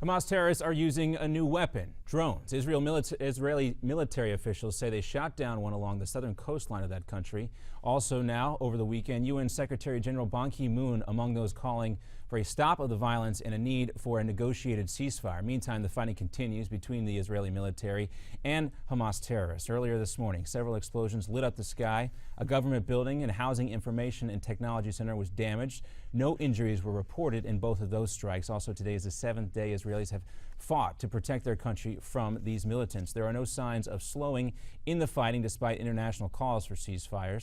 Hamas terrorists are using a new weapon, drones. Israeli military officials say they shot down one along the southern coastline of that country. Also now, over the weekend, UN Secretary General Ban Ki-moon among those calling for a stop of the violence and a need for a negotiated ceasefire. Meantime, the fighting continues between the Israeli military and Hamas terrorists. Earlier this morning, several explosions lit up the sky. A government building and housing information and technology center was damaged. No injuries were reported in both of those strikes. Also, today is the seventh day Israelis have fought to protect their country from these militants. There are no signs of slowing in the fighting despite international calls for a ceasefire.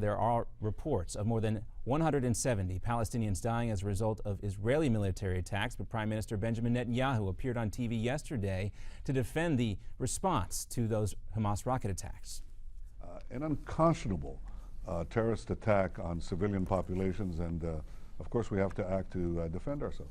There are reports of more than 170 Palestinians dying as a result of Israeli military attacks, but Prime Minister Benjamin Netanyahu appeared on TV yesterday to defend the response to those Hamas rocket attacks. An unconscionable terrorist attack on civilian populations, and of course we have to act to defend ourselves.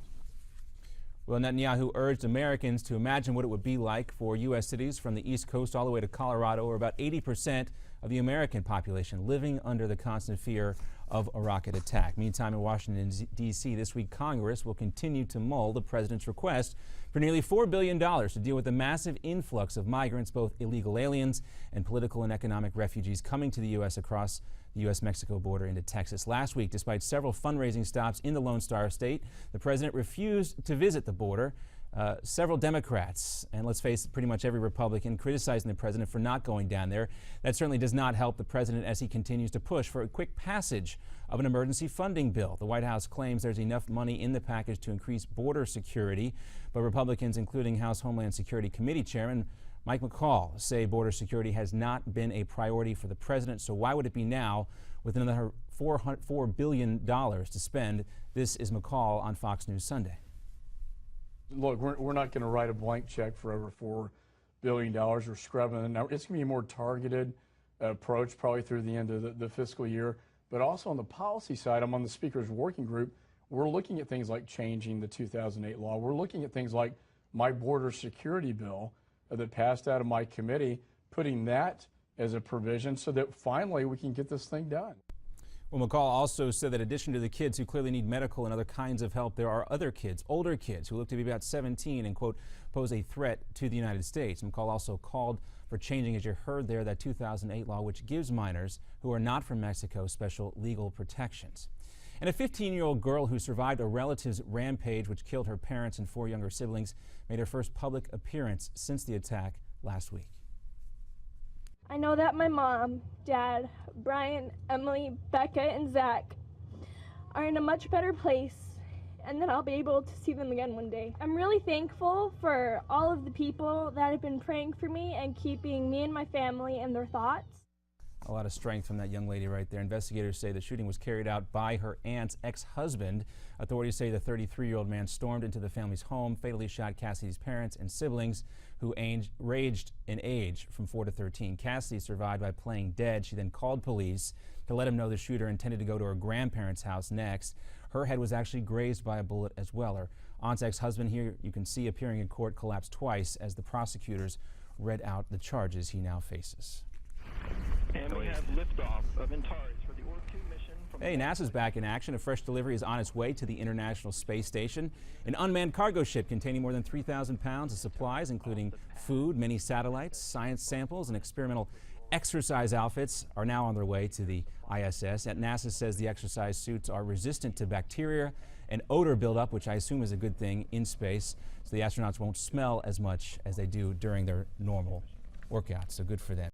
Well, Netanyahu urged Americans to imagine what it would be like for U.S. cities from the East Coast all the way to Colorado, where about 80% of the American population living under the constant fear of a rocket attack. Meantime, in Washington, D.C. this week, Congress will continue to mull the president's request for nearly $4 billion to deal with the massive influx of migrants, both illegal aliens and political and economic refugees coming to the U.S. across the U.S.-Mexico border into Texas. Last week, despite several fundraising stops in the Lone Star State, the president refused to visit the border. Several Democrats, and let's face it, pretty much every Republican, criticizing the president for not going down there. That certainly does not help the president as he continues to push for a quick passage of an emergency funding bill. The White House claims there's enough money in the package to increase border security, but Republicans, including House Homeland Security Committee Chairman Mike McCall, say border security has not been a priority for the president. So why would it be now with another $4 billion to spend? This is McCall on Fox News Sunday. Look, we're not going to write a blank check for over $4 billion. We're scrubbing it. Now, it's going to be a more targeted approach probably through the end of the fiscal year. But also on the policy side, I'm on the Speaker's working group. We're looking at things like changing the 2008 law. We're looking at things like my border security bill that passed out of my committee, putting that as a provision so that finally we can get this thing done. Well, McCall also said that in addition to the kids who clearly need medical and other kinds of help, there are other kids, older kids, who look to be about 17 and, quote, pose a threat to the United States. McCall also called for changing, as you heard there, that 2008 law, which gives minors who are not from Mexico special legal protections. And a 15-year-old girl who survived a relative's rampage, which killed her parents and 4 younger siblings, made her first public appearance since the attack last week. I know that my mom, dad, Brian, Emily, Becca, and Zach are in a much better place, and that I'll be able to see them again one day. I'm really thankful for all of the people that have been praying for me and keeping me and my family in their thoughts. A lot of strength from that young lady right there. Investigators say the shooting was carried out by her aunt's ex-husband. Authorities say the 33-year-old man stormed into the family's home, fatally shot Cassidy's parents and siblings, who ranged in age from 4 to 13. Cassidy survived by playing dead. She then called police to let him know the shooter intended to go to her grandparents' house next. Her head was actually grazed by a bullet as well. Her aunt's ex-husband, here you can see appearing in court, collapsed twice as the prosecutors read out the charges he now faces. And we have liftoff of Antares for the Orb 2 mission. Hey, NASA's back in action. A fresh delivery is on its way to the International Space Station. An unmanned cargo ship containing more than 3,000 pounds of supplies, including food, mini satellites, science samples, and experimental exercise outfits, are now on their way to the ISS. NASA says the exercise suits are resistant to bacteria and odor buildup, which I assume is a good thing in space, so the astronauts won't smell as much as they do during their normal workouts. So good for them.